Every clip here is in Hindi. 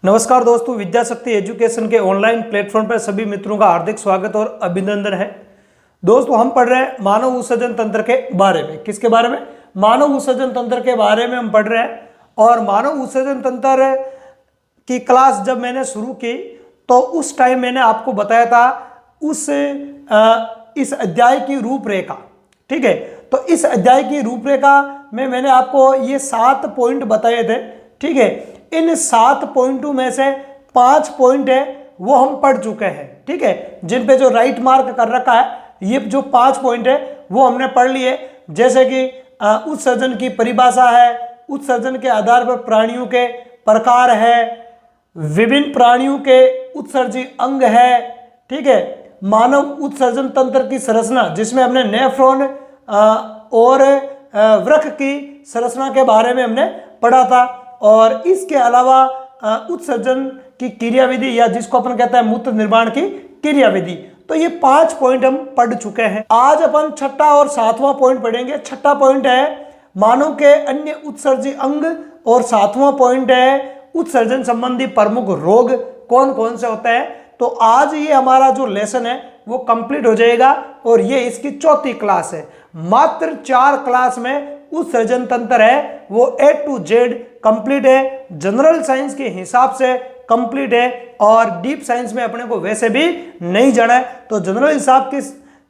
नमस्कार दोस्तों, विद्याशक्ति एजुकेशन के ऑनलाइन प्लेटफॉर्म पर सभी मित्रों का हार्दिक स्वागत और अभिनंदन है। दोस्तों, हम पढ़ रहे हैं मानव उत्सर्जन तंत्र के बारे में। किसके बारे में? मानव उत्सर्जन तंत्र के बारे में हम पढ़ रहे हैं। और मानव उत्सर्जन तंत्र की क्लास जब मैंने शुरू की तो उस टाइम मैंने आपको बताया था इस अध्याय की रूपरेखा। ठीक है, तो इस अध्याय की रूपरेखा में मैंने आपको ये 7 पॉइंट बताए थे। ठीक है, इन 7 पॉइंटों में से 5 पॉइंट है वो हम पढ़ चुके हैं। ठीक है, जिन पे जो राइट मार्क कर रखा है, ये जो 5 पॉइंट है वो हमने पढ़ लिए। जैसे कि उत्सर्जन की परिभाषा है, उत्सर्जन के आधार पर प्राणियों के प्रकार है, विभिन्न प्राणियों के उत्सर्जी अंग है। ठीक है, मानव उत्सर्जन तंत्र की संरचना जिसमें हमने नेफ्रॉन और वृक्क की संरचना के बारे में हमने पढ़ा था। और इसके अलावा उत्सर्जन की क्रियाविधि या जिसको अपन कहते हैं मूत्र निर्माण की क्रियाविधि। तो ये 5 पॉइंट हम पढ़ चुके हैं। आज अपन छठा और 7वां पॉइंट पढ़ेंगे। छठा पॉइंट है मानव के अन्य उत्सर्जी अंग और 7वां पॉइंट है उत्सर्जन संबंधी प्रमुख रोग कौन कौन से होते हैं। तो आज ये हमारा जो लेसन है वो कंप्लीट हो जाएगा और ये इसकी 4थी क्लास है। मात्र 4 क्लास में उत्सर्जन तंत्र है वो A to Z कंप्लीट है। जनरल साइंस के हिसाब से कंप्लीट है और डीप साइंस में अपने को वैसे भी नहीं जाना है। तो जनरल हिसाब की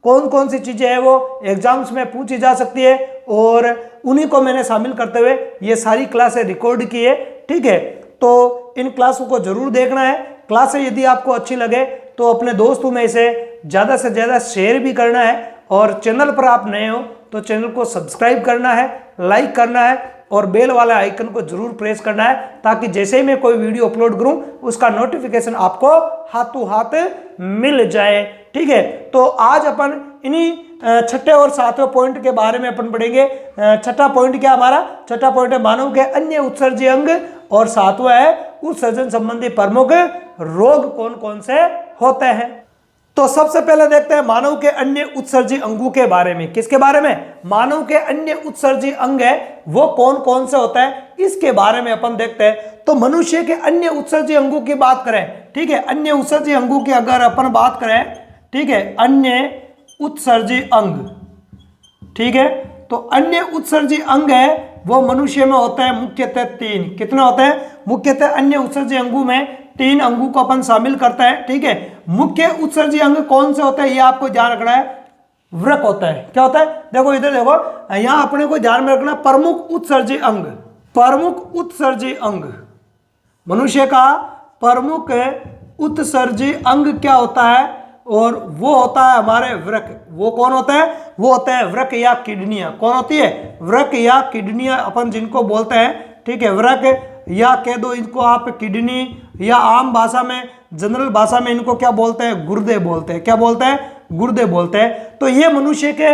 कौन कौन सी चीजें हैं वो एग्जाम्स में पूछी जा सकती है और उन्हीं को मैंने शामिल करते हुए ये सारी क्लासें रिकॉर्ड की है। ठीक है, तो इन क्लासों को जरूर देखना है। क्लासें यदि आपको अच्छी लगे तो अपने दोस्तों में इसे ज़्यादा से ज़्यादा शेयर भी करना है। और चैनल पर आप नए हो तो चैनल को सब्सक्राइब करना है, लाइक करना है और बेल वाला आइकन को जरूर प्रेस करना है ताकि जैसे ही मैं कोई वीडियो अपलोड करूं उसका नोटिफिकेशन आपको हाथों हाथ मिल जाए। ठीक है, तो आज अपन इन्हीं छठे और 7वें पॉइंट के बारे में अपन पढ़ेंगे। छठा पॉइंट क्या हमारा? छठा पॉइंट है मानव के अन्य उत्सर्जी अंग और 7वां है उत्सर्जन संबंधी प्रमुख रोग कौन कौन से होते हैं। तो सबसे पहले देखते हैं मानव के अन्य उत्सर्जी अंगों के बारे में। किसके बारे में? मानव के अन्य उत्सर्जी अंग है वो कौन कौन से होता है इसके बारे में अपन देखते हैं। तो मनुष्य के अन्य उत्सर्जी अंगों की बात करें, ठीक है, अन्य उत्सर्जी अंगों की अगर अपन बात करें, ठीक है, अन्य उत्सर्जी अंग, ठीक है, तो अन्य उत्सर्जी अंग है वो मनुष्य में होता है मुख्यतः 3। कितने होते हैं? मुख्यतः अन्य उत्सर्जी अंगों में 3 अंगों को अपन शामिल करते हैं। ठीक है, मुख्य उत्सर्जी अंग कौन से होते हैं ये आपको ध्यान रखना है। वृक्क होता है। क्या होता है? देखो इधर देखो, यहां अपने को ध्यान में रखना प्रमुख उत्सर्जी अंग। प्रमुख उत्सर्जी अंग, मनुष्य का प्रमुख उत्सर्जी अंग क्या होता है? और वो होता है हमारे वृक्क। वो कौन होता है? वो होता है वृक्क या किडनियां। कौन होती है? वृक्क या किडनियां अपन जिनको बोलते हैं। ठीक है, वृक्क या कह दो इनको आप किडनी, या आम भाषा में जनरल भाषा में इनको क्या बोलते हैं? गुर्दे बोलते हैं। क्या बोलते हैं? गुर्दे बोलते हैं। तो ये मनुष्य के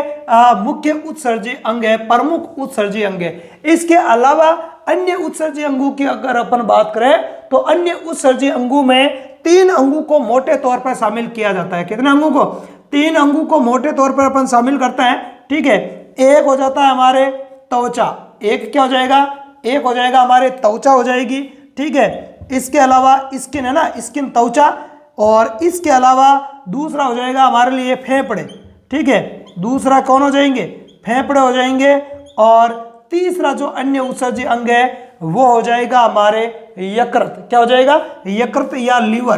मुख्य उत्सर्जी अंग है, प्रमुख उत्सर्जी अंग है। इसके अलावा अन्य उत्सर्जी अंगों की अगर अपन बात करें तो अन्य उत्सर्जी अंगों में 3 अंगों को मोटे तौर पर शामिल किया जाता है। कितने अंगों को? 3 अंगों को मोटे तौर पर अपन शामिल करते हैं। ठीक है, एक हो जाता है हमारे त्वचा। एक क्या हो जाएगा? एक हो जाएगा हमारे त्वचा हो जाएगी। ठीक है, इसके अलावा स्किन है ना, स्किन त्वचा। और इसके अलावा दूसरा हो जाएगा हमारे लिए फेफड़े। ठीक है, दूसरा कौन हो जाएंगे? फेफड़े हो जाएंगे। और तीसरा जो अन्य उत्सर्जी अंग है वो हो जाएगा हमारे यकृत। क्या हो जाएगा? यकृत या लीवर।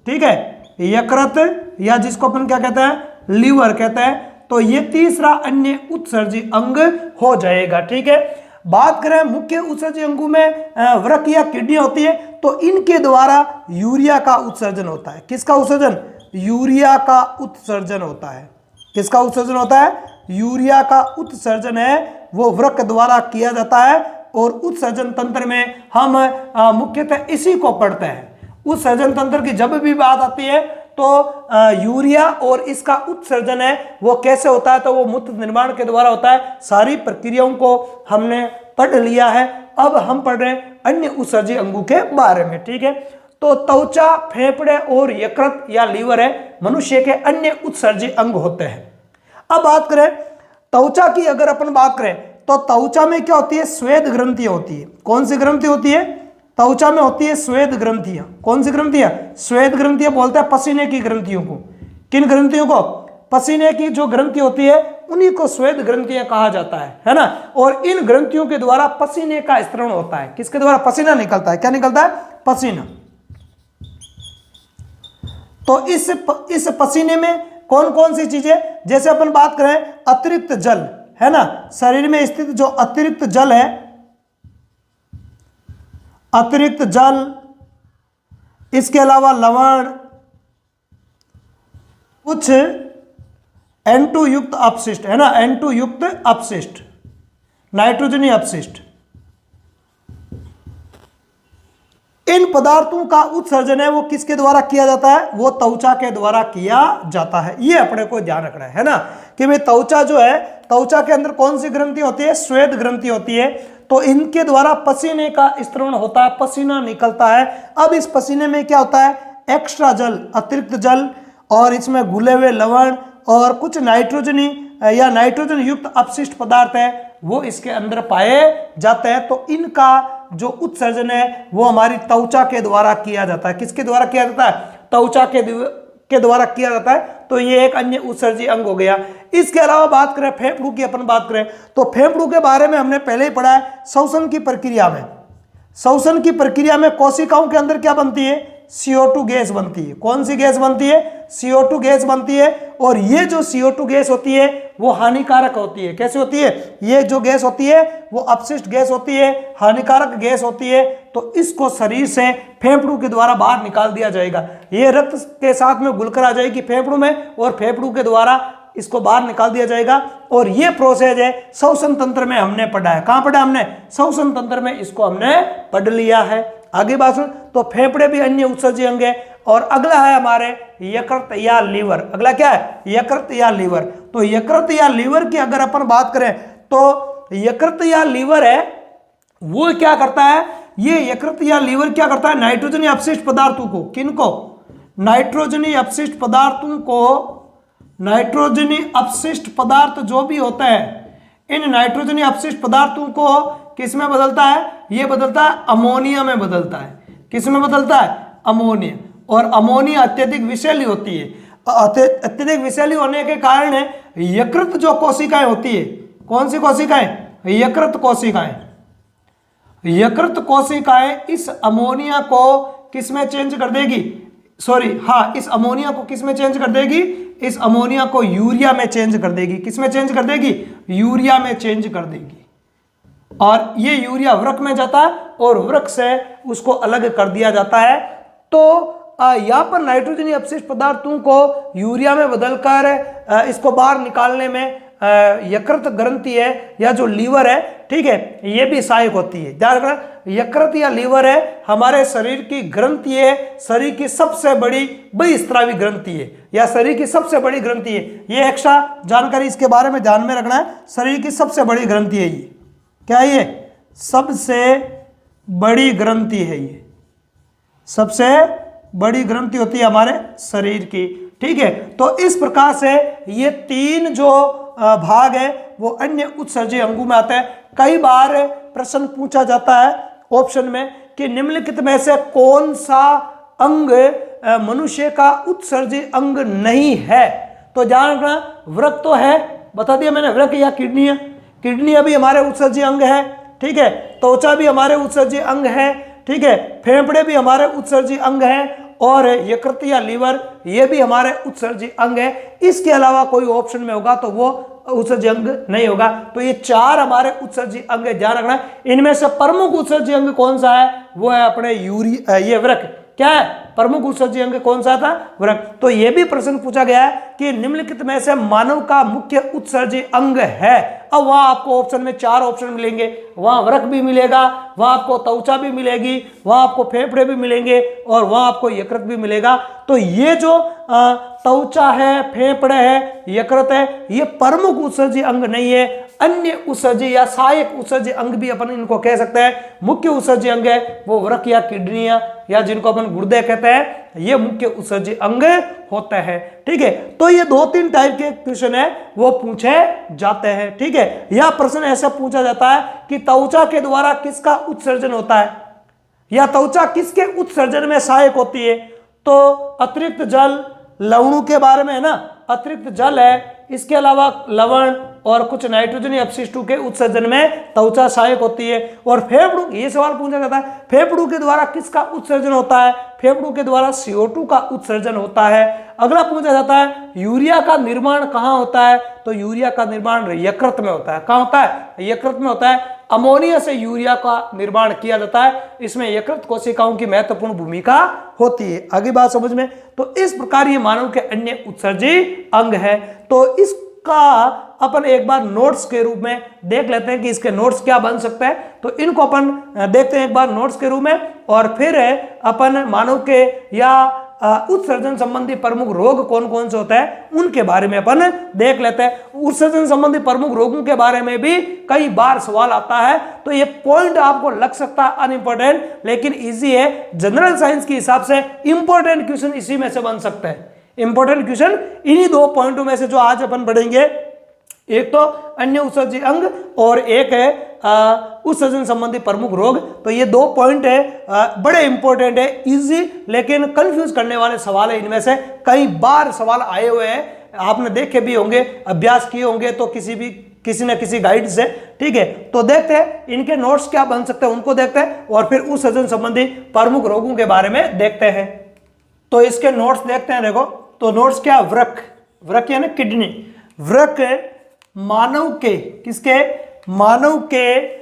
ठीक है, यकृत या जिसको अपन क्या कहते हैं? लीवर कहते हैं। तो ये तीसरा अन्य उत्सर्जी अंग हो जाएगा। ठीक है, बात करें मुख्य उत्सर्जी अंगों में वृक्क या किडनी होती है तो इनके द्वारा यूरिया का उत्सर्जन होता है। किसका उत्सर्जन? यूरिया का उत्सर्जन होता है। किसका उत्सर्जन होता है? यूरिया का उत्सर्जन है वो वृक्क द्वारा किया जाता है। और उत्सर्जन तंत्र में हम मुख्यतः इसी को पढ़ते हैं। उत्सर्जन तंत्र की जब भी बात आती है तो यूरिया और इसका उत्सर्जन है वो कैसे होता है? तो वो मूत्र निर्माण के द्वारा होता है। सारी प्रक्रियाओं को हमने पढ़ लिया है। अब हम पढ़ रहे हैं अन्य उत्सर्जी अंगों के बारे में। ठीक है, तो त्वचा, फेफड़े और यकृत या लीवर है मनुष्य के अन्य उत्सर्जी अंग होते हैं। अब बात करें त्वचा की, अगर अपन बात करें तो त्वचा में क्या होती है? श्वेत ग्रंथि होती है। कौन सी ग्रंथि होती है? त्वचा में होती है श्वेत ग्रंथियां। कौन सी ग्रंथियां? श्वेत ग्रंथियां बोलते हैं पसीने की ग्रंथियों को। किन ग्रंथियों को? पसीने की जो ग्रंथि होती है उन्हीं को श्वेत ग्रंथियां कहा जाता है ना। और इन ग्रंथियों के द्वारा पसीने का स्त्रण होता है। किसके द्वारा? पसीना निकलता है। क्या निकलता है? पसीना। तो इस पसीने में कौन कौन सी चीजें, जैसे अपन बात करें अतिरिक्त जल है ना, शरीर में स्थित जो अतिरिक्त जल है, अतिरिक्त जल, इसके अलावा लवण, कुछ N2 युक्त अपशिष्ट है ना, N2 युक्त अपशिष्ट, नाइट्रोजनी अपशिष्ट, इन पदार्थों का उत्सर्जन है वो किसके द्वारा किया जाता है? वो त्वचा के द्वारा किया जाता है। ये अपने को ध्यान रखना है ना कि भाई त्वचा जो है, त्वचा के अंदर कौन सी ग्रंथि होती है? श्वेत ग्रंथि होती है। तो इनके द्वारा पसीने का स्त्रण होता है, पसीना निकलता है। अब इस पसीने में क्या होता है? एक्स्ट्रा जल, अतिरिक्त जल, और इसमें घुले हुए लवण और कुछ नाइट्रोजनी या नाइट्रोजन युक्त अपशिष्ट पदार्थ है वो इसके अंदर पाए जाते हैं। तो इनका जो उत्सर्जन है वो हमारी त्वचा के द्वारा किया जाता है। किसके द्वारा किया जाता है? त्वचा के द्वारा किया जाता है। तो ये एक अन्य उत्सर्जी अंग हो गया। इसके अलावा बात करें फेफड़ों की, अपन बात करें तो फेफड़ों के बारे में हमने पहले ही पढ़ा है। श्वसन की प्रक्रिया में, श्वसन की प्रक्रिया में कोशिकाओं के अंदर क्या बनती है? CO2 गैस बनती है। कौन सी गैस बनती है? CO2 गैस बनती है। और ये जो CO2 गैस होती है वो हानिकारक होती है। कैसे होती है? ये जो गैस होती है वो अपशिष्ट गैस होती है, हानिकारक गैस होती है। तो इसको शरीर से फेफड़ों के द्वारा बाहर निकाल दिया जाएगा। ये रक्त के साथ में घुलकर आ जाएगी फेफड़ों में और फेफड़ों के द्वारा इसको बाहर निकाल दिया जाएगा। और ये प्रोसेस है श्वसन तंत्र में हमने पढ़ा है। कहां पढ़ा हमने? श्वसन तंत्र में इसको हमने पढ़ लिया है। आगे बात सुन, तो फेफड़े भी अन्य उत्सर्जी अंग है। और अगला है हमारे यकृत या लीवर। अगला क्या है? यकृत या लीवर। तो यकृत या लीवर की अगर अपन बात करें तो यकृत या लीवर है वो क्या करता है? ये यकृत या लीवर क्या करता है? नाइट्रोजनी अपशिष्ट पदार्थों को, किनको? नाइट्रोजनी अपशिष्ट पदार्थों को, नाइट्रोजनी अपशिष्ट पदार्थ जो भी होते हैं इन नाइट्रोजनी अपशिष्ट पदार्थों को किस में बदलता है? ये बदलता है अमोनिया में बदलता है। किस में बदलता है? अमोनिया। और अमोनिया अत्यधिक विषैली होती है। अत्यधिक विषैली होने के कारण यकृत जो कोशिकाएं होती है, कौन सी कोशिकाएं? यकृत कोशिकाएं। यकृत कोशिकाएं इस अमोनिया को किस में चेंज कर देगी? इस अमोनिया को किस में चेंज कर देगी? इस अमोनिया को यूरिया में चेंज कर देगी। किस में चेंज कर देगी? यूरिया में चेंज कर देगी। और ये यूरिया वृक्क में जाता है और वृक्क से उसको अलग कर दिया जाता है। तो यहाँ पर नाइट्रोजनी अपशिष्ट पदार्थों को यूरिया में बदलकर इसको बाहर निकालने में यकृत ग्रंथि है या जो लीवर है, ठीक है, ये भी सहायक होती है। ध्यान रखना, यकृत या लीवर है हमारे शरीर की ग्रंथि है, शरीर की सबसे बड़ी बहिस्रावी ग्रंथि है या शरीर की सबसे बड़ी ग्रंथि है। ये एक्स्ट्रा जानकारी इसके बारे में ध्यान में रखना है। शरीर की सबसे बड़ी ग्रंथि है ये। क्या है ये? सबसे बड़ी ग्रंथि है। ये सबसे बड़ी ग्रंथि होती है हमारे शरीर की, ठीक है। तो इस प्रकार से ये तीन जो भाग है वो अन्य उत्सर्जी अंगों में आते हैं। कई बार प्रश्न पूछा जाता है ऑप्शन में कि निम्नलिखित में से कौन सा अंग मनुष्य का उत्सर्जी अंग नहीं है? तो ध्यान रखना, वृक्क तो है, बता दिया मैंने, वृक्क या किडनी है। किडनी अभी हमारे उत्सर्जी अंग है, ठीक है। त्वचा भी हमारे उत्सर्जी अंग है, ठीक है। फेफड़े भी हमारे उत्सर्जी अंग है और यकृत या लीवर ये भी हमारे उत्सर्जी अंग है। इसके अलावा कोई ऑप्शन में होगा तो वो उत्सर्जी अंग नहीं होगा। तो ये चार हमारे उत्सर्जी अंग है, ध्यान रखना। इनमें से प्रमुख उत्सर्जी अंग कौन सा है? वो है अपने ये वृक्क। क्या है प्रमुख उत्सर्जी अंग? कौन सा था? वृक्क। तो ये भी प्रश्न पूछा गया है कि निम्नलिखित में से मानव का मुख्य उत्सर्जी अंग है। अब वहां आपको ऑप्शन में चार ऑप्शन मिलेंगे, वहां वृक्क भी मिलेगा, वहां आपको त्वचा भी मिलेगी, वहां आपको फेफड़े भी मिलेंगे और वहां आपको यकृत भी मिलेगा। तो ये जो त्वचा है, फेफड़े है, यकृत है, ये प्रमुख उत्सर्जी अंग नहीं है। अन्य उत्सर्जी या सहायक उत्सर्जी अंग भी अपन इनको कह सकते हैं। मुख्य उत्सर्जी अंग है वो वृक्क या किडनी या जिनको अपन गुर्दे कहते हैं, ये मुख्य उत्सर्जी अंग होते हैं, ठीक है। तो ये 2-3 टाइप के क्वेश्चन है वो पूछे जाते हैं, ठीक है। यह प्रश्न ऐसा पूछा जाता है कि त्वचा के द्वारा किसका उत्सर्जन होता है? या त्वचा किसके उत्सर्जन में सहायक होती है? तो अतिरिक्त जल, लवणों के बारे में है ना, अतिरिक्त जल है, इसके अलावा लवण और कुछ नाइट्रोजनी अपशिष्टों के उत्सर्जन में त्वचा सहायक होती है। और फेफड़ों, ये सवाल पूछा जाता है, फेफड़ों के द्वारा किसका उत्सर्जन होता है? फेफड़ों के द्वारा CO2 का उत्सर्जन होता है। अगला पूछा जाता है यूरिया का निर्माण कहाँ होता है? तो यूरिया का निर्माण यकृत में होता है। कहाँ होता है? यकृत में होता है। अमोनिया से यूरिया का निर्माण किया जाता है, इसमें यकृत कोशिकाओं की महत्वपूर्ण भूमिका होती है। आगे बात समझ में? तो इस प्रकार ये मानव के अन्य उत्सर्जी अंग है। तो इसका अपन एक बार नोट्स के रूप में देख लेते हैं कि इसके नोट्स क्या बन सकते हैं। तो इनको अपन देखते हैं एक बार नोट्स के रूप में, और फिर अपन मानव के या उत्सर्जन संबंधी प्रमुख रोग कौन कौन से होते हैं उनके बारे में अपन देख लेते हैं। उत्सर्जन संबंधी प्रमुख रोगों के बारे में भी कई बार सवाल आता है, तो ये पॉइंट आपको लग सकता है अनइंपॉर्टेंट, लेकिन इजी है। जनरल साइंस के हिसाब से इंपॉर्टेंट क्वेश्चन इसी में से बन सकते हैं। इंपॉर्टेंट क्वेश्चन इन्हीं दो पॉइंटों में से जो आज अपन पढ़ेंगे, एक तो अन्य उत्सर्जी अंग और एक है उत्सर्जन संबंधी प्रमुख रोग। तो ये दो पॉइंट है, बड़े इंपॉर्टेंट है, इजी लेकिन कंफ्यूज करने वाले सवाल है। इनमें से कई बार सवाल आए हुए हैं, आपने देखे भी होंगे, अभ्यास किए होंगे तो किसी न किसी गाइड से। ठीक है, तो देखते हैं इनके नोट्स क्या बन सकते हैं, उनको देखते हैं, और फिर उत्सर्जन संबंधी प्रमुख रोगों के बारे में देखते हैं। तो इसके नोट्स देखते हैं। देखो, तो नोट्स क्या? वृक्क यानी किडनी। वृक्क मानव के, किसके? मानव के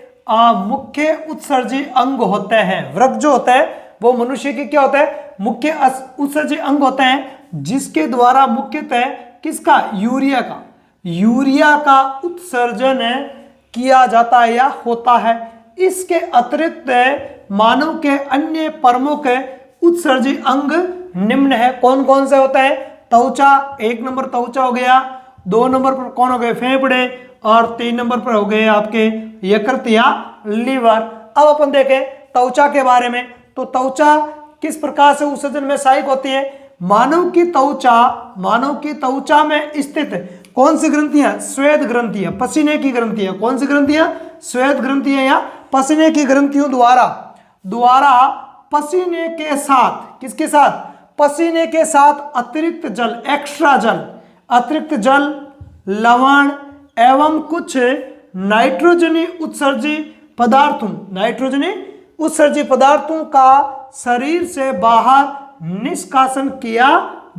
मुख्य उत्सर्जी अंग होते हैं। वृक्क जो होता है वो मनुष्य के क्या होता है? मुख्य उत्सर्जी अंग होते हैं, जिसके द्वारा मुख्यतः किसका? यूरिया का उत्सर्जन किया जाता है या होता है। इसके अतिरिक्त मानव के अन्य प्रमुख उत्सर्जी अंग निम्न है। कौन कौन से होते हैं? त्वचा, एक नंबर त्वचा हो गया, दो नंबर पर कौन हो गए? फेफड़े, और तीन नंबर पर हो गए आपके यकृत या लीवर। अब अपन देखें त्वचा के बारे में। तो त्वचा किस प्रकार से उत्सर्जन में सहायक होती है? मानव की त्वचा में स्थित कौन सी ग्रंथियां? श्वेत ग्रंथियां, पसीने की ग्रंथियां। कौन सी ग्रंथियां? श्वेत ग्रंथियां या पसीने की ग्रंथियों द्वारा पसीने के साथ, किसके साथ? पसीने के साथ अतिरिक्त जल, अतिरिक्त जल, लवण एवं कुछ नाइट्रोजनी उत्सर्जी पदार्थों का शरीर से बाहर निष्कासन किया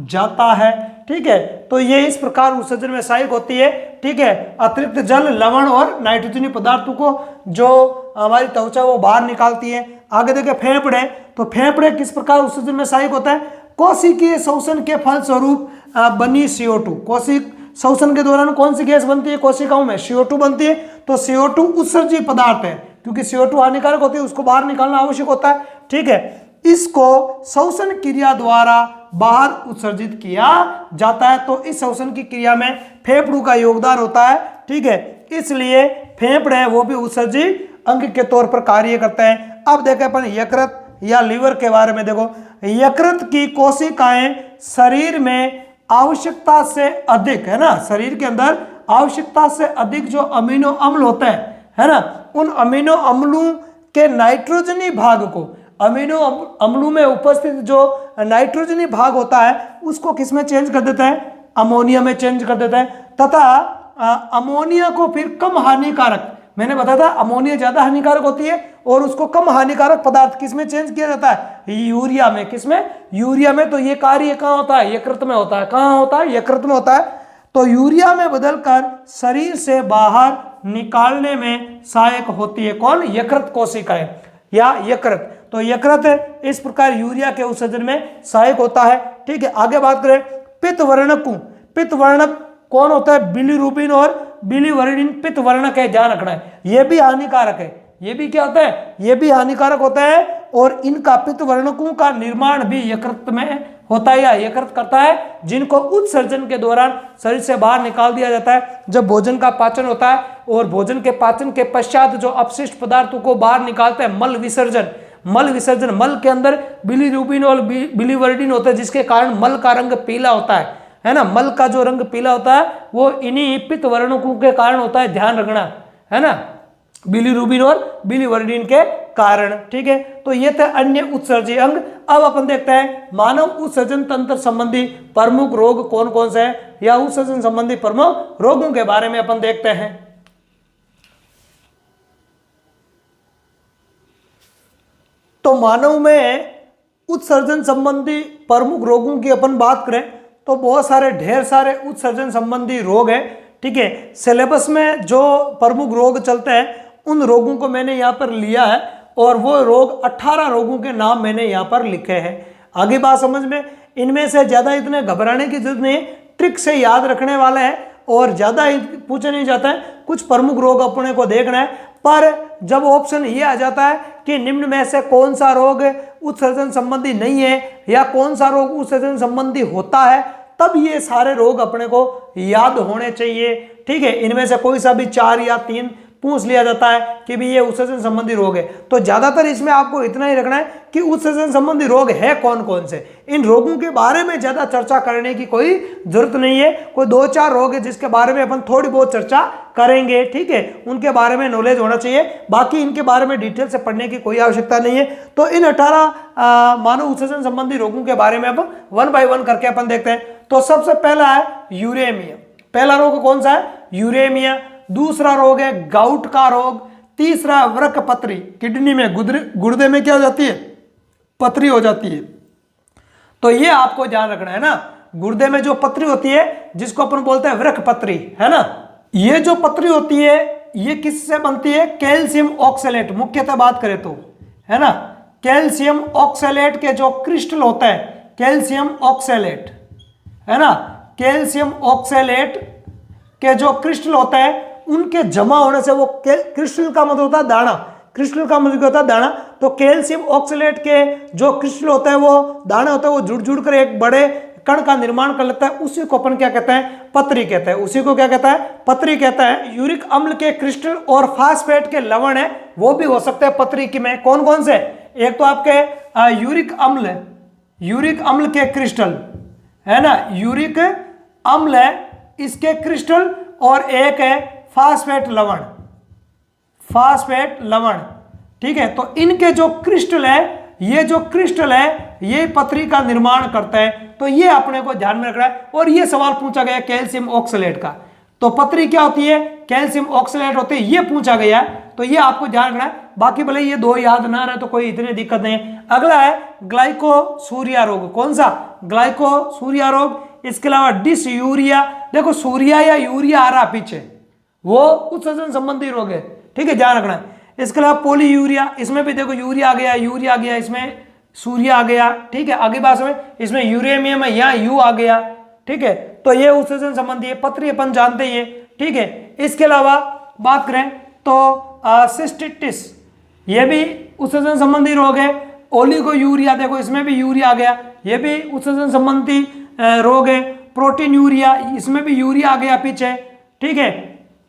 जाता है। ठीक है, तो ये इस प्रकार उत्सर्जन में सहायक होती है। ठीक है, अतिरिक्त जल, लवण और नाइट्रोजनी पदार्थों को जो हमारी त्वचा वो बाहर निकालती है। आगे देखें फेफड़े। तो फेफड़े किस प्रकार उत्सर्जन में सहायक होता है? कोशिकीय शोषण के फलस्वरूप बनी CO2। कोशिक शोषण के दौरान कौन सी गैस बनती है कोशिकाओं में? CO2 बनती है। तो CO2 उत्सर्जी पदार्थ है, क्योंकि CO2 हानिकारक होती है, उसको बाहर निकालना आवश्यक होता है। ठीक है, इसको शोषण क्रिया द्वारा बाहर उत्सर्जित किया जाता है। तो इस शोषण की क्रिया में फेफड़ों का योगदान होता है। ठीक है, इसलिए फेफड़े वो भी उत्सर्जी अंग के तौर पर कार्य करते हैं। अब देखें अपन यकृत या लीवर के बारे में। देखो, यकृत की कोशिकाएं शरीर में आवश्यकता से अधिक, है ना, शरीर के अंदर आवश्यकता से अधिक जो अमीनो अम्ल होते हैं, है ना, उन अमीनो अम्लों के नाइट्रोजनी भाग को, अमीनो अम्लों में उपस्थित जो नाइट्रोजनी भाग होता है उसको किस में चेंज कर देता है? अमोनिया में चेंज कर देता है। तथा अमोनिया को फिर कम हानिकारक, मैंने बताया था अमोनिया ज्यादा हानिकारक होती है, और उसको कम हानिकारक पदार्थ किस में चेंज किया जाता है? यूरिया में। किस में? यूरिया में। तो ये कार्य कहाँ होता है? यकृत में होता है। कहाँ होता है? यकृत में होता है। तो यूरिया में बदलकर शरीर से बाहर निकालने में सहायक होती है। कौन? यकृत कोशिकाएं या यकृत। तो यकृत इस प्रकार यूरिया के उत्सर्जन में सहायक होता है। ठीक है, आगे बात करें पित्तवर्णक कौन होता है? बिलीरुबिन और बिलीवर्डिन पित्तवर्णक है, ध्यान रखना है। ये भी हानिकारक है। ये भी क्या होता है? ये भी हानिकारक होता है, और इनका पित्तवर्णकों का निर्माण भी यकृत में होता है या यकृत करता है, जिनको उत्सर्जन के दौरान शरीर से बाहर निकाल दिया जाता है जब भोजन का पाचन होता है। और भोजन के पाचन के पश्चात जो अपशिष्ट पदार्थों को बाहर निकालते हैं, मल विसर्जन, मल के अंदर बिलीरुबिन और बिलीवर्डिन होता है, जिसके कारण मल का रंग पीला होता है ना। मल का जो रंग पीला होता है वो इन्हीं पित्तवर्णकों के कारण होता है, ध्यान रखना, है ना। बिलीरुबिन और बिलीवर्डिन के कारण। ठीक है, तो ये थे अन्य उत्सर्जी अंग। अब अपन देखते हैं मानव उत्सर्जन तंत्र संबंधी प्रमुख रोग कौन कौन से हैं, या उत्सर्जन संबंधी प्रमुख रोगों के बारे में अपन देखते हैं। तो मानव में उत्सर्जन संबंधी प्रमुख रोगों की अपन बात करें तो बहुत सारे ढेर सारे उत्सर्जन संबंधी रोग हैं। ठीक है, सिलेबस में जो प्रमुख रोग चलते हैं उन रोगों को मैंने यहाँ पर लिया है और वो रोग 18 रोगों के नाम मैंने यहाँ पर लिखे हैं। आगे बात समझ में, इनमें से ज़्यादा इतने घबराने की जरूरत नहीं, ट्रिक से याद रखने वाला है और ज़्यादा पूछे नहीं जाता है। कुछ प्रमुख रोग अपने को देखना है, पर जब ऑप्शन ये आ जाता है कि निम्न में से कौन सा रोग उत्सर्जन संबंधी नहीं है या कौन सा रोग उत्सर्जन संबंधी होता है, तब ये सारे रोग अपने को याद होने चाहिए। ठीक है, इनमें से कोई सा भी 4 या 3 पूछ लिया जाता है कि भी ये उत्सर्जन संबंधी रोग है, तो ज्यादातर इसमें आपको इतना ही रखना है कि उत्सर्जन संबंधी रोग है कौन कौन से। इन रोगों के बारे में ज्यादा चर्चा करने की कोई जरूरत नहीं है। कोई 2-4 रोग है जिसके बारे में अपन थोड़ी बहुत चर्चा करेंगे। ठीक है, उनके बारे में नॉलेज होना चाहिए, बाकी इनके बारे में डिटेल से पढ़ने की कोई आवश्यकता नहीं है। तो इन 18 मानव उत्सर्जन संबंधी रोगों के बारे में अपन 1 बाय 1 करके अपन देखते हैं। तो सबसे पहला है यूरेमिया। पहला रोग कौन सा है? यूरेमिया। दूसरा रोग है गाउट का रोग। तीसरा वृक्क पत्री, किडनी में गुर्दे में क्या हो जाती है? पथरी हो जाती है। तो ये आपको ध्यान रखना है ना, गुर्दे में जो पथरी होती है जिसको अपन बोलते हैं वृक्क पत्री, है ना, ये जो पथरी होती है ये किससे बनती है? कैल्शियम ऑक्सलेट, मुख्यतः बात करें तो, है ना, कैल्शियम ऑक्सलेट के जो क्रिस्टल होता है, कैल्शियम ऑक्सलेट, है ना, कैल्शियम ऑक्सलेट के जो क्रिस्टल होता है उनके जमा होने से, वो क्रिस्टल का मतलब होता है दाना, क्रिस्टल का मतलब होता है दाना, तो कैल्शियम ऑक्सलेट के जो क्रिस्टल होता है, वो दाना होता है, वो जुड़ जुड़ कर एक बड़े कण का निर्माण कर लेता है। उसी को अपन क्या कहते हैं? पथरी कहते हैं। उसी को क्या कहता है? पथरी कहता है। यूरिक अम्ल के क्रिस्टल और फास्फेट के लवण है वो भी हो सकते हैं पथरी की में। कौन कौन से? एक तो आपके यूरिक अम्ल, यूरिक अम्ल के क्रिस्टल, है ना, यूरिक अम्ल है इसके क्रिस्टल, और एक है फास्फेट लवण, फास्फेट लवण। ठीक है, तो इनके जो क्रिस्टल है, ये जो क्रिस्टल है ये पथरी का निर्माण करता है। तो ये अपने को ध्यान में रखना है। और ये सवाल पूछा गया कैल्शियम ऑक्सलेट का, तो पथरी क्या होती है? कैल्शियम ऑक्सलेट होते हैं, ये पूछा गया है, तो ये आपको ध्यान रखना है। बाकी भले ये 2 याद ना रहे तो कोई इतनी दिक्कत नहीं है। अगला है ग्लाइकोसूरिया रोग। कौन सा? ग्लाइकोसूरिया रोग। इसके अलावा डिसयूरिया, देखो सूर्या या यूरिया आ रहा पीछे, वो उत्सर्जन संबंधी रोग है। ठीक है, ध्यान रखना है। इसके अलावा पोलीयूरिया, इसमें भी देखो यूरिया आ गया, यूरिया आ गया, इसमें सूर्या आ गया। ठीक है, आगे बात में इसमें यूरेमियम है, यहाँ यू आ गया। ठीक है, तो ये उत्सर्जन संबंधी है, पथरी अपन जानते ही है। ठीक है, इसके अलावा बात करें तो सिस्टिटिस, ये भी उत्सर्जन संबंधी रोग है। ओलिगोयूरिया, देखो इसमें भी यूरिया आ गया, ये भी उत्सर्जन संबंधी रोग है। प्रोटीन यूरिया, इसमें भी यूरिया आ गया पीछे। ठीक है,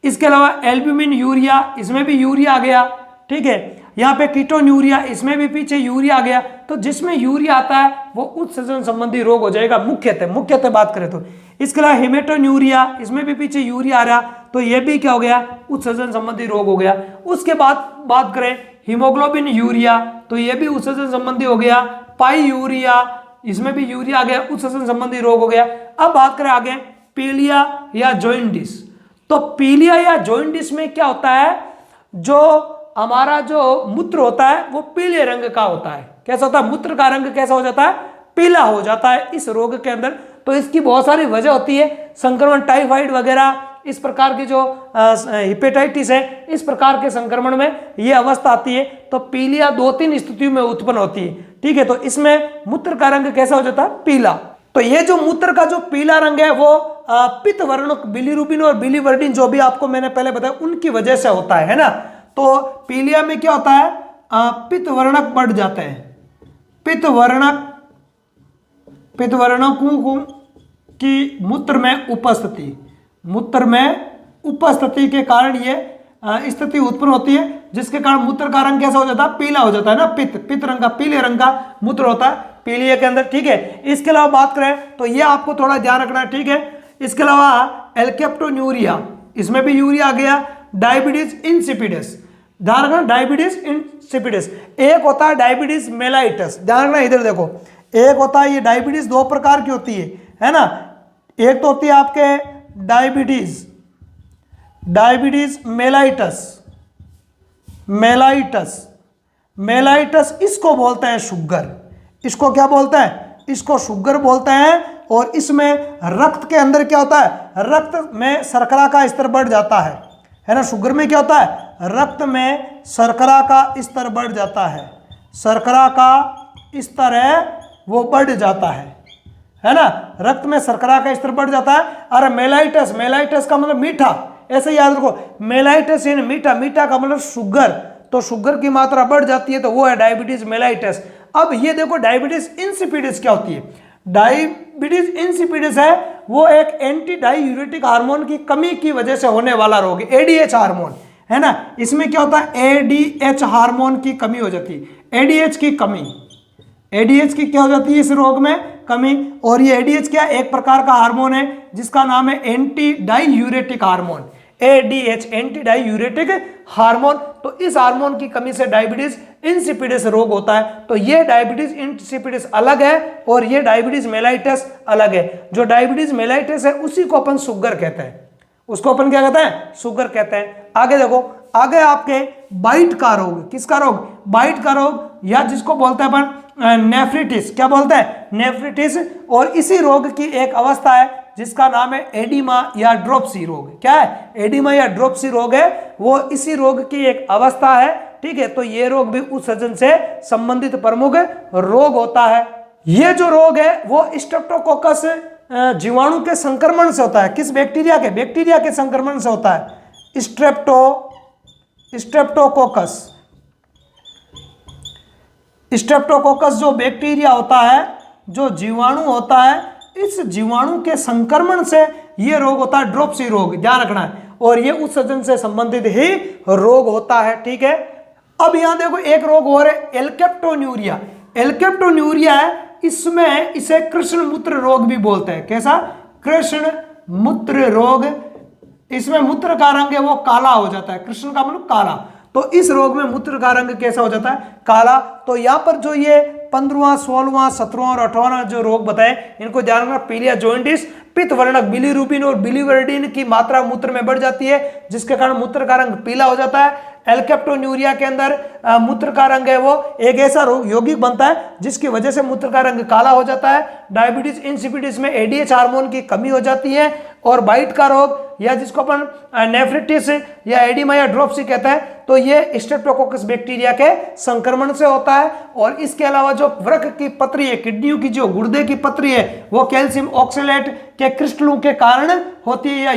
इसके अलावा एल्ब्यूमिन यूरिया, इसमें भी यूरिया आ गया। ठीक है, यहाँ पे कीटोन यूरिया, इसमें भी पीछे यूरिया आ गया। तो जिसमें यूरिया आता है वो उत्सर्जन संबंधी रोग हो जाएगा मुख्यतः बात करें तो। इसके अलावा हेमेटोन यूरिया, इसमें भी पीछे यूरिया आ रहा, तो ये भी क्या हो गया? उत्सर्जन संबंधी रोग हो गया। उसके बाद बात करें हीमोग्लोबिन यूरिया, तो ये भी उत्सर्जन संबंधी हो गया। पाई यूरिया, इसमें भी यूरिया आ गया, उत्सर्जन संबंधी रोग हो गया। अब बात करें आगे पीलिया या जॉइंडिस। तो पीलिया या जॉइंडिस में क्या होता है? जो हमारा जो मूत्र होता है वो पीले रंग का होता है। कैसा होता है? मूत्र का रंग कैसा हो जाता है? पीला हो जाता है इस रोग के अंदर। तो इसकी बहुत सारी वजह होती है, संक्रमण, टाइफाइड वगैरह, इस प्रकार की जो हेपेटाइटिस है, इस प्रकार के संक्रमण में ये अवस्था आती है। तो पीलिया 2-3 स्थितियों में उत्पन्न होती है। ठीक है, तो इसमें मूत्र का रंग कैसा हो जाता है? पीला। तो ये जो मूत्र का जो पीला रंग है वो पित्त वर्णक बिलीरुबिन और बिलीवर्डिन जो भी आपको मैंने पहले बताया उनकी वजह से होता है ना। तो पीलिया में क्या होता है? पित्त वर्णक बढ़ जाते हैं, पित्त वर्णकों की मूत्र में उपस्थिति के कारण ये स्थिति उत्पन्न होती है, जिसके कारण मूत्र का रंग कैसा हो जाता है? पीला हो जाता है ना। पित्त रंग का, पीले रंग का मूत्र होता है पीलिया के अंदर। ठीक है, इसके अलावा बात करें तो ये आपको थोड़ा ध्यान रखना है। ठीक है, इसके अलावा एल्केप्टोन्यूरिया, इसमें भी यूरिया आ गया। डायबिटीज इंसिपिडस, ध्यान रखना, डायबिटीज इंसिपिडिस। एक होता है डायबिटीज मेलाइटस, ध्यान रखना, इधर देखो, एक होता है ये डायबिटीज, दो प्रकार की होती है ना। एक तो होती है आपके डायबिटीज मेलाइटस इसको बोलते हैं शुगर। इसको क्या बोलते हैं? इसको शुगर बोलते हैं। और इसमें रक्त के अंदर क्या होता है? रक्त में शर्करा का स्तर बढ़ जाता है ना। शुगर में क्या होता है? रक्त में शर्करा का स्तर बढ़ जाता है, शर्करा का स्तर है वो बढ़ जाता है ना। रक्त में शर्करा का स्तर बढ़ जाता है। अरे मेलाइटस का मतलब मीठा, ऐसे याद रखो, मेलाइटस इन मीठा का मतलब शुगर, तो शुगर की मात्रा बढ़ जाती है तो वो है डायबिटीज मेलाइटस। अब ये देखो डायबिटीज इंसिपिडिस क्या होती है? डायबिटीज इंसिपिडिस है वो एक एंटी डाययूरेटिक हार्मोन की कमी की वजह से होने वाला रोग है, एडीएच हार्मोन, है ना। इसमें क्या होता है? एडीएच हार्मोन की कमी हो जाती है, एडीएच की क्या हो जाती है इस रोग में? कमी। और ये एडीएच क्या? एक प्रकार का हार्मोन है जिसका नाम है anti diuretic hormone, ADH, anti diuretic hormone. तो इस हार्मोन की कमी से डायबिटीज इंसिपिडिस रोग होता है। तो ये डायबिटीज इंसिपिडिस अलग है और ये डायबिटीज मेलाइटस अलग है। जो डायबिटीज मेलाइटस है उसी को अपन शुगर कहते हैं, उसको अपन क्या कहते हैं? शुगर कहते हैं। आगे देखो, आगे आपके बाइट का रोग, किसका रोग? बाइट का रोग, या जिसको बोलते हैं अपन नेफ्रिटिस। क्या बोलते हैं? नेफ्रिटिस। और इसी रोग की एक अवस्था है जिसका नाम है एडिमा या ड्रोप्सी रोग। क्या है? एडिमा या ड्रोप्सी रोग है, वो इसी रोग की एक अवस्था है, ठीक है। तो ये रोग भी उत्सर्जन से संबंधित प्रमुख रोग होता है। ये जो रोग है वो स्ट्रेप्टोकोकस जीवाणु के संक्रमण से होता है। किस बैक्टीरिया के? बैक्टीरिया के संक्रमण से होता है। स्ट्रेप्टोकोकस जो बैक्टीरिया होता है, जो जीवाणु होता है, इस जीवाणु के संक्रमण से ये रोग होता है, ड्रोप्सी रोग, ध्यान रखना है। और ये उत्सर्जन से संबंधित ही रोग होता है, ठीक है। अब यहां देखो एक रोग और है, एल्केप्टोन्यूरिया। एल्केप्टोन्यूरिया है, इसमें इसे कृष्ण मूत्र रोग भी बोलते हैं। कैसा? कृष्ण मूत्र रोग। इसमें मूत्र का रंग है वो काला हो जाता है, कृष्ण का मतलब काला। तो इस रोग में मूत्र का रंग कैसा हो जाता है? काला। तो यहाँ पर जो ये 15वां, 16वां, 17वां और 18वां जो रोग बताए, इनको ध्यान रखना। पीलिया जॉइंटिस, पित्त वर्णक बिलीरुबिन और बिलीवर्डिन की मात्रा मूत्र में बढ़ जाती है, जिसके कारण मूत्र का रंग पीला हो जाता है। एल्केप्टोन्यूरिया के अंदर मूत्र का रंग है वो एक ऐसा रोग यौगिक बनता है जिसकी वजह से मूत्र का रंग काला हो जाता है। डायबिटीज इंसिपिडिस में एडीएच हार्मोन की कमी हो जाती है। और बाइट का रोग, या जिसको अपन नेफ्रिटिस या एडिमा या ड्रोप्सी कहता है, तो ये स्ट्रेप्टोकोकस बैक्टीरिया के संक्रमण से होता है। और इसके अलावा जो वृक्क की पत्री है, किडनियों की जो गुर्दे की पत्री है, वो कैल्शियम ऑक्सलेट के क्रिस्टलों के कारण होती है, या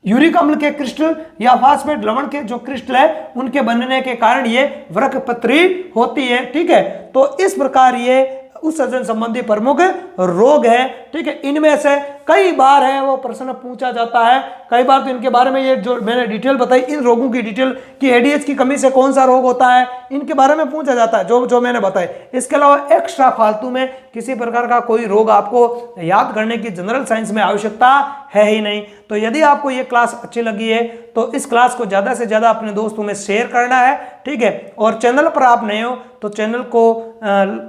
यूरिक अम्ल के क्रिस्टल या फास्फेट लवण के जो क्रिस्टल है उनके बनने के कारण ये वृक्क पत्री होती है, ठीक है। तो इस प्रकार ये उत्सर्जन संबंधी प्रमुख रोग है, ठीक है। इनमें से कई बार है वो प्रश्न पूछा जाता है, कई बार तो इनके बारे में ये जो मैंने डिटेल बताई, इन रोगों की डिटेल कि एडीएच की कमी से कौन सा रोग होता है, इनके बारे में पूछा जाता है जो मैंने बताए। इसके अलावा एक्स्ट्रा फालतू में किसी प्रकार का कोई रोग आपको याद करने की जनरल साइंस में आवश्यकता है ही नहीं। तो यदि आपको ये क्लास अच्छी लगी है तो इस क्लास को ज़्यादा से ज़्यादा अपने दोस्तों में शेयर करना है, ठीक है। और चैनल पर आप नए हो तो चैनल को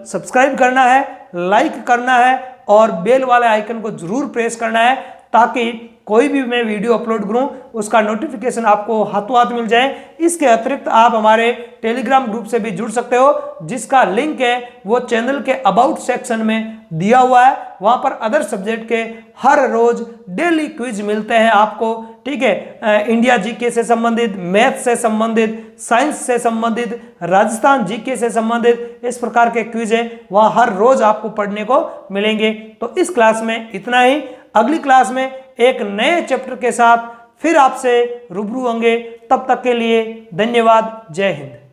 सब्सक्राइब करना है, लाइक करना है और बेल वाले आइकन को जरूर प्रेस करना है, ताकि कोई भी मैं वीडियो अपलोड करूं उसका नोटिफिकेशन आपको हाथों हाथ मिल जाए। इसके अतिरिक्त आप हमारे टेलीग्राम ग्रुप से भी जुड़ सकते हो, जिसका लिंक है वो चैनल के अबाउट सेक्शन में दिया हुआ है। वहां पर अदर सब्जेक्ट के हर रोज डेली क्विज मिलते हैं आपको, ठीक है। इंडिया जीके से संबंधित, मैथ से संबंधित, साइंस से संबंधित, राजस्थान जीके से संबंधित, इस प्रकार के क्विज है वहां हर रोज आपको पढ़ने को मिलेंगे। तो इस क्लास में इतना ही। अगली क्लास में एक नए चैप्टर के साथ फिर आपसे रूबरू होंगे। तब तक के लिए धन्यवाद। जय हिंद।